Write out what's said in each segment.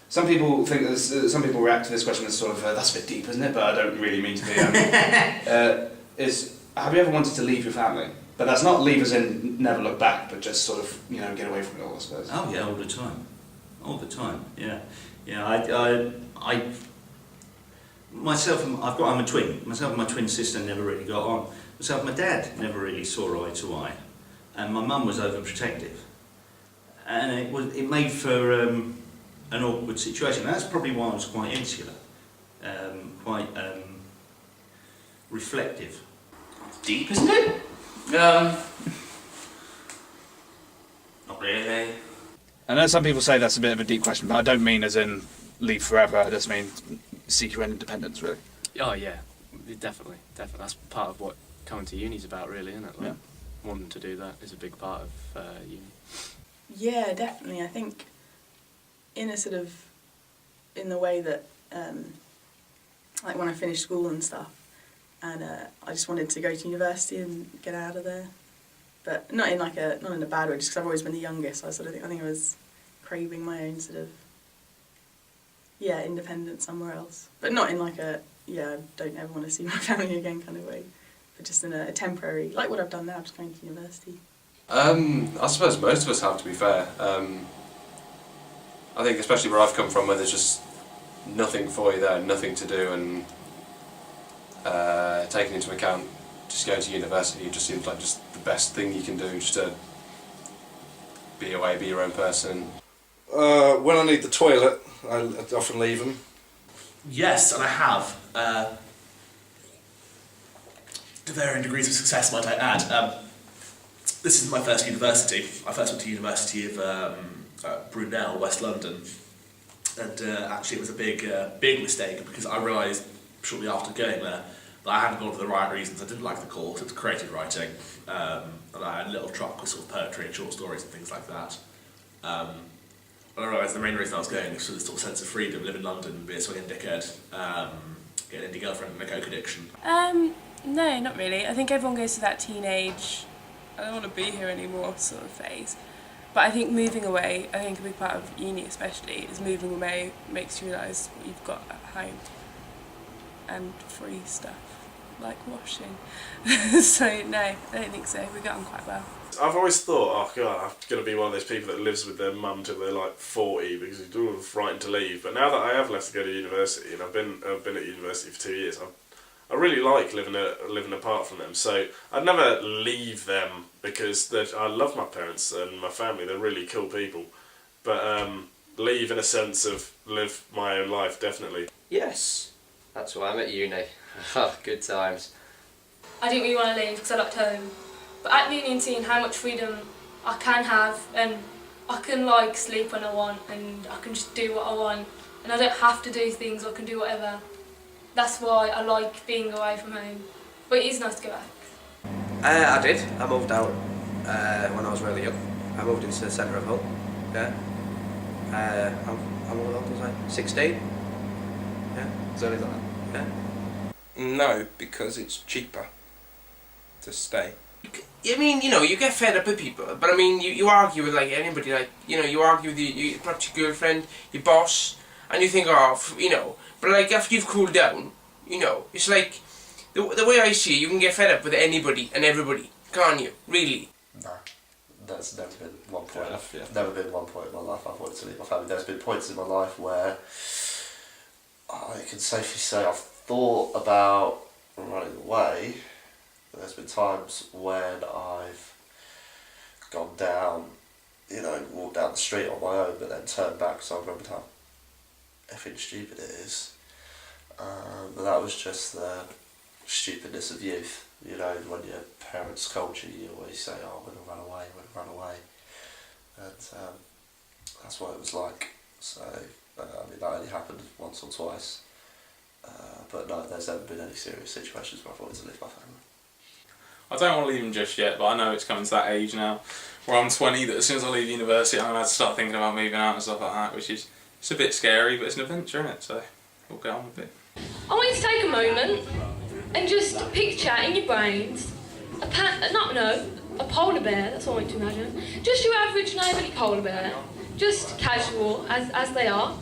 Some people think some people react to this question as sort of that's a bit deep, isn't it? But I don't really mean to be. Have you ever wanted to leave your family? But that's not leave as in never look back, but just sort of get away from it all, I suppose. Oh yeah, all the time. Yeah. I'm a twin. Myself and my twin sister never really got on. Myself and my dad never really saw eye to eye, and my mum was overprotective, and it made for an awkward situation. And that's probably why I was quite insular, quite reflective. Deep, isn't it? Not really. I know some people say that's a bit of a deep question, but I don't mean as in leave forever. I just mean seek your own independence, really. Oh yeah, definitely. That's part of what coming to uni's about, really, isn't it? Like, wanting to do that is a big part of uni. Yeah, definitely. I think in the way that like when I finished school and stuff, and I just wanted to go to university and get out of there, but not in a bad way. Just because I've always been the youngest, I think I was craving my own independence somewhere else, but not in I don't ever want to see my family again kind of way, but just in a temporary, like what I've done now, just going to university. I suppose most of us have, to be fair. I think especially where I've come from, where there's just nothing for you there, nothing to do, and taking into account just going to university, it just seems like just the best thing you can do, just to be away, be your own person. When I need the toilet, I often leave them. Yes, and I have. To varying degrees of success, might I add. This is my first university. I first went to University of Brunel, West London, and actually it was a big mistake, because I realised shortly after going there that I hadn't gone for the right reasons. I didn't like the course. It was creative writing, and I had a little truck with sort of poetry and short stories and things like that. But I realised the main reason I was going was for this sort of sense of freedom, live in London, be a swinging dickhead, get an indie girlfriend and a coke addiction. No, not really. I think everyone goes to that teenage, I don't want to be here anymore sort of phase. But I think moving away, I think a big part of uni especially, is moving away makes you realise what you've got at home. And free stuff, like washing. So no, I don't think so. We got on quite well. I've always thought, oh god, I'm going to be one of those people that lives with their mum till they're like 40 because it's all frightened to leave. But now that I have left to go to university, and I've been at university for 2 years, I really like living apart from them. So I'd never leave them because I love my parents and my family. They're really cool people. But leave in a sense of live my own life, definitely. Yes, that's why I'm at uni. Good times. I didn't really want to leave because I liked home. But at uni and seeing how much freedom I can have, and I can sleep when I want, and I can just do what I want, and I don't have to do things, I can do whatever. That's why I like being away from home. But it is nice to go back. I did. I moved out when I was really young. I moved into the centre of Hull. Yeah. How old was I? 16? Yeah. Is that like that? Yeah. No, because it's cheaper to stay. I mean, you get fed up with people, but I mean, you argue with anybody, you argue with perhaps your girlfriend, your boss, and you think, but after you've cooled down, it's like, the way I see it, you can get fed up with anybody and everybody, can't you? Really? No, that's never been one point. Never been one point in my life I've wanted to leave my family. There's been points in my life where I can safely say I've thought about running away. There's been times when I've gone down, walked down the street on my own, but then turned back because I remembered how effing stupid it is. But that was just the stupidness of youth. When your parents scold you, you always say, oh, I'm going to run away. And that's what it was like. So, that only happened once or twice. But no, there's never been any serious situations where I've wanted to leave my family. I don't want to leave them just yet, but I know it's coming to that age now where I'm 20, that as soon as I leave university I'm going to have to start thinking about moving out and stuff like that, which is it's a bit scary, but it's an adventure, isn't it? So we'll get on with it. I want you to take a moment and just picture in your brains a polar bear, that's what I want you to imagine. Just your average neighbourly polar bear, just casual as they are.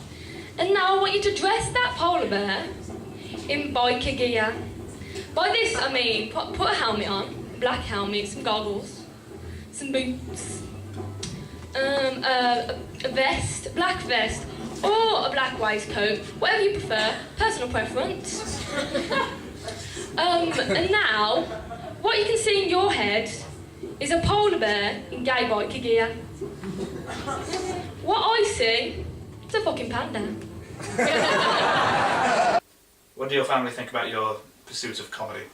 And now I want you to dress that polar bear in biker gear. By this I mean put a helmet on, a black helmet, some goggles, some boots, a vest, black vest, or a black waistcoat, whatever you prefer, personal preference. And now, what you can see in your head is a polar bear in gay biker gear. What I see is a fucking panda. What do your family think about your pursuit of comedy?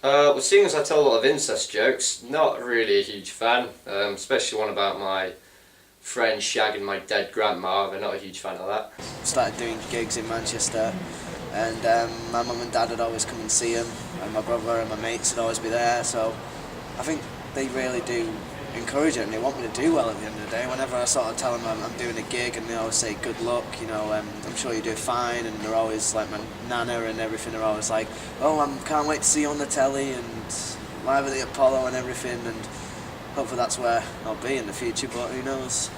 Well, seeing as I tell a lot of incest jokes, not really a huge fan, especially one about my friend shagging my dead grandma. They're not a huge fan of that. Started doing gigs in Manchester, and my mum and dad would always come and see them, and my brother and my mates would always be there, so I think they really do encourage it and they want me to do well at the end of the day. Whenever I sort of tell them I'm doing a gig, and they always say good luck, you know, I'm sure you do fine, and they're always like, my nana and everything are always like, oh, I can't wait to see you on the telly and live at the Apollo and everything, and hopefully that's where I'll be in the future, but who knows.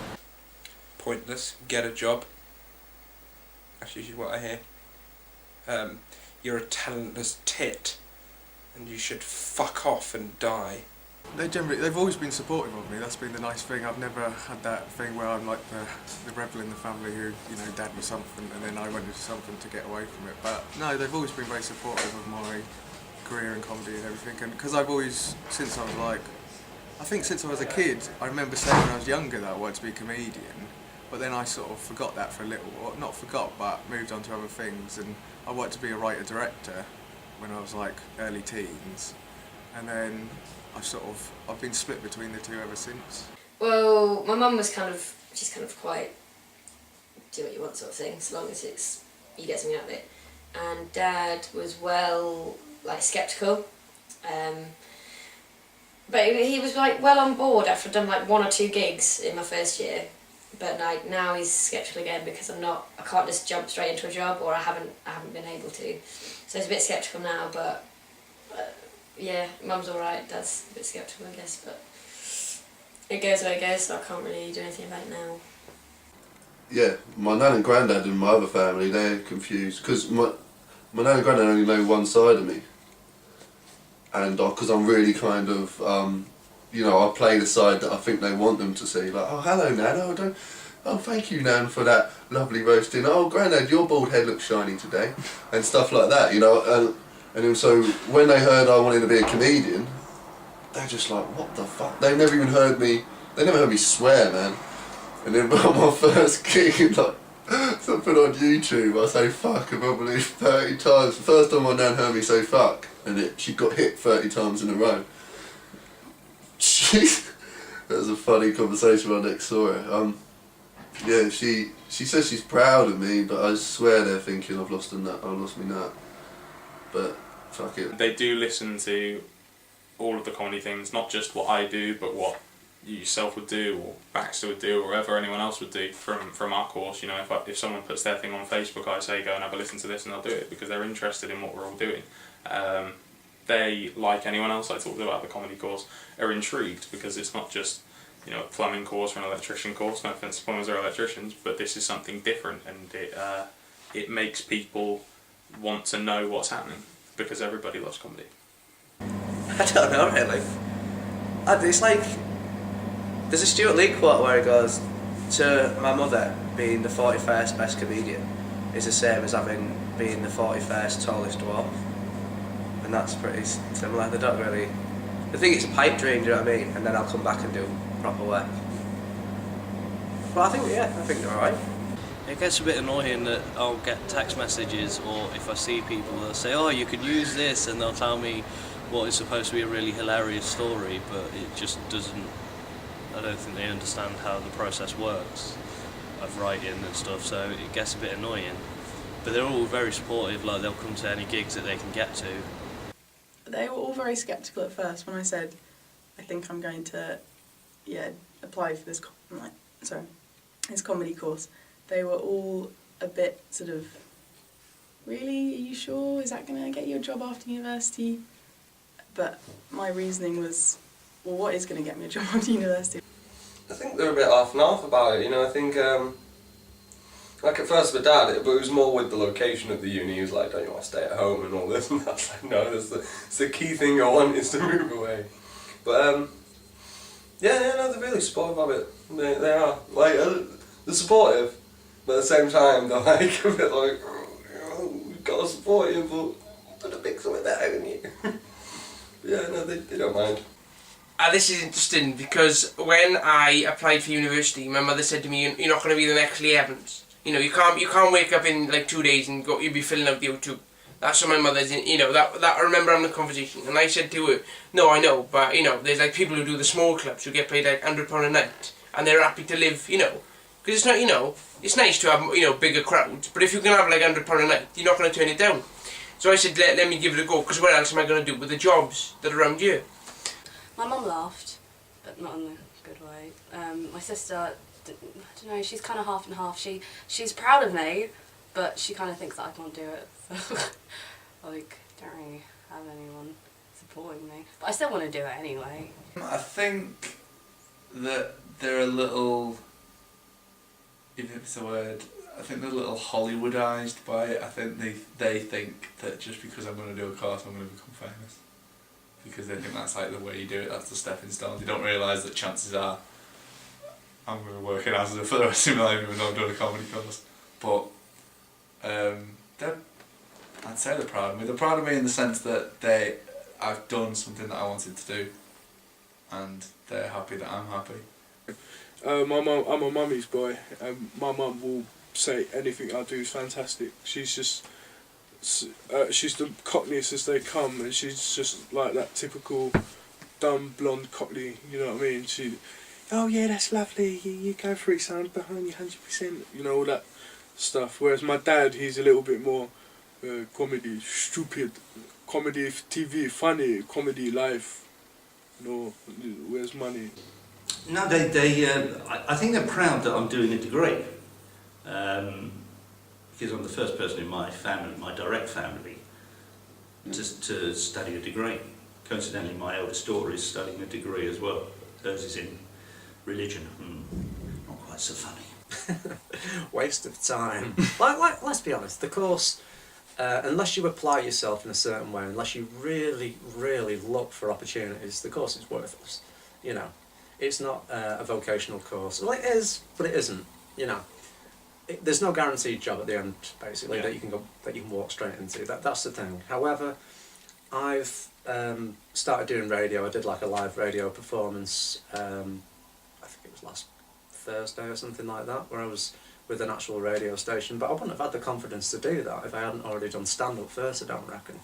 Pointless, get a job. That's usually what I hear. You're a talentless tit and you should fuck off and die. They've always been supportive of me. That's been the nice thing. I've never had that thing where I'm like the rebel in the family who, you know, dad was something and then I went into something to get away from it. But no, they've always been very supportive of my career in comedy and everything. And because I've always, since I was a kid, I remember saying when I was younger that I wanted to be a comedian. But then I sort of forgot that for a little, or not forgot, but moved on to other things. And I wanted to be a writer-director when I was like early teens. And then I've been split between the two ever since. Well, my mum was she's quite do what you want sort of thing, so long as you get something out of it. And Dad was sceptical. But he was well on board after I'd done 1 or 2 gigs in my first year. But now he's sceptical again because I can't just jump straight into a job, or I haven't been able to. So he's a bit sceptical now, but yeah, Mum's alright, Dad's a bit sceptical I guess, but it goes where it goes, so I can't really do anything about it now. Yeah, my nan and granddad and my other family, they're confused because my nan and granddad only know one side of me, and because I'm really I play the side that I think they want them to see, like, oh hello Nan, oh thank you Nan for that lovely roasting, oh granddad your bald head looks shiny today, and stuff like that, you know, and so when they heard I wanted to be a comedian, they're just like, what the fuck, they never heard me swear, man. And then on my first gig, something on YouTube, I say fuck probably 30 times. The first time my nan heard me say fuck, and she got hit 30 times in a row. That was a funny conversation when I next saw her. Yeah, she says she's proud of me, but I swear they're thinking I've lost my nut. But fuck it. They do listen to all of the comedy things, not just what I do, but what you yourself would do, or Baxter would do, or whatever anyone else would do from our course. You know, if someone puts their thing on Facebook, I say go and have a listen to this, and they'll do it because they're interested in what we're all doing. They, like anyone else I talked about the comedy course, are intrigued because it's not just, you know, a plumbing course or an electrician course. No offence to plumbers or electricians, but this is something different, and it makes people want to know what's happening because everybody loves comedy. I don't know really. It's like there's a Stuart Lee quote where he goes, to my mother, being the 41st best comedian is the same as being the 41st tallest dwarf. And that's pretty similar. They think it's a pipe dream, do you know what I mean? And then I'll come back and do proper work. But I think they're alright. It gets a bit annoying that I'll get text messages, or if I see people, they'll say, oh, you could use this, and they'll tell me what is supposed to be a really hilarious story, but it just doesn't. I don't think they understand how the process works of writing and stuff, so it gets a bit annoying. But they're all very supportive, like they'll come to any gigs that they can get to. They were all very sceptical at first when I said, I think I'm going to, apply for this comedy course. They were all a bit sort of, really, are you sure? Is that going to get you a job after university? But my reasoning was, well, what is going to get me a job after university? I think they're a bit off and off about it, you know. I think Like at first with Dad, but it was more with the location of the uni. He was like, don't you want to stay at home and all this? And I was like, no, it's the key thing I want is to move away. But yeah, no, they're really supportive of it. They are. Like, they're supportive, but at the same time, they're like a bit like, oh, we've got to support you, but got to pick something better, haven't you? Yeah, no, they don't mind. This is interesting because when I applied for university, my mother said to me, "You're not going to be the next Lee Evans. You know, you can't wake up in like 2 days and you'll be filling out the O2." That's what my mother's, you know, that I remember having the conversation, and I said to her, "No, I know, but you know, there's like people who do the small clubs who get paid like £100 a night, and they're happy to live, you know, because it's not, you know, it's nice to have, you know, bigger crowds, but if you can have like £100 a night, you're not going to turn it down." So I said, let me give it a go, because what else am I going to do with the jobs that are around here? My mum laughed, but not in a good way. My sister, I don't know, she's kind of half and half. She's proud of me, but she kind of thinks that I can't do it. So, like, don't really have anyone supporting me. But I still want to do it anyway. I think that they're a little, if it's a word, I think they're a little Hollywoodized by it. I think they think that just because I'm going to do a course, I'm going to become famous. Because they think that's like the way you do it, that's the stepping stone. They don't realise that chances are I'm going to be working as for the rest of my life even though I've done a comedy course. But I'd say they're proud of me. They're proud of me in the sense that I've done something that I wanted to do, and they're happy that I'm happy. My mum, I'm a mummy's boy, and my mum will say anything I do is fantastic. She's just, she's the cockneyest as they come, and she's just like that typical dumb blonde cockney, you know what I mean? Oh yeah, that's lovely, you go for it son, behind you 100%, you know, all that stuff. Whereas my dad, he's a little bit more comedy, stupid, comedy TV, funny, comedy life, you know, where's money? No, I think they're proud that I'm doing a degree. Because I'm the first person in my family, my direct family, to study a degree. Coincidentally, my eldest daughter is studying a degree as well. Hers is in religion. Not quite so funny. Waste of time. like, let's be honest, the course, unless you apply yourself in a certain way, unless you really, really look for opportunities, the course is worthless. You know, it's not a vocational course. Well, it is, but it isn't. You know. There's no guaranteed job at the end, basically, that you can walk straight into. That's the thing. However, I've started doing radio. I did like a live radio performance. I think it was last Thursday or something like that, where I was with an actual radio station. But I wouldn't have had the confidence to do that if I hadn't already done stand-up first, I don't reckon.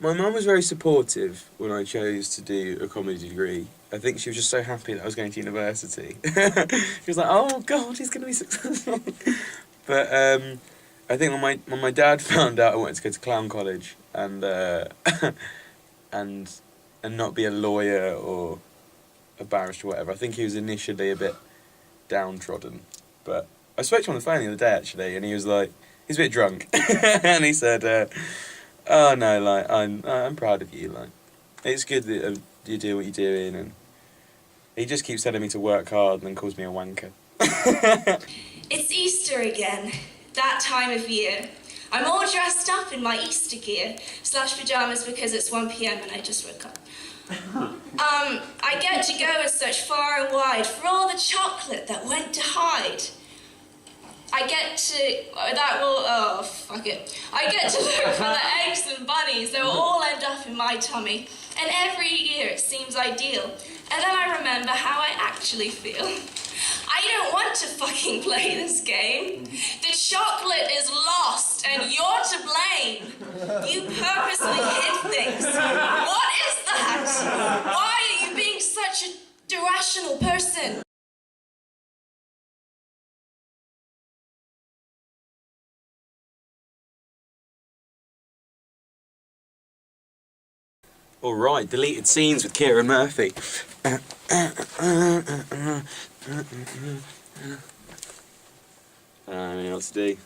My mum was very supportive when I chose to do a comedy degree. I think she was just so happy that I was going to university. She was like, "Oh God, he's going to be successful." But I think when my dad found out I wanted to go to clown college and not be a lawyer or a barrister or whatever, I think he was initially a bit downtrodden. But I spoke to him on the phone the other day actually, and he was like, he's a bit drunk, and he said, "Oh no, like I'm proud of you. Like, it's good that you do what you're doing." And he just keeps telling me to work hard and then calls me a wanker. It's Easter again, that time of year. I'm all dressed up in my Easter gear / pyjamas because it's 1 PM and I just woke up. I get to go and search far and wide for all the chocolate that went to hide. I get to, I get to look for the eggs and bunnies that will all end up in my tummy. And every year it seems ideal. And then I remember how I actually feel. I don't want to fucking play this game. The chocolate is lost and you're to blame. You purposely hid things. What is that? Why are you being such a irrational person? Alright, deleted scenes with Kieran Murphy. I don't know what to do.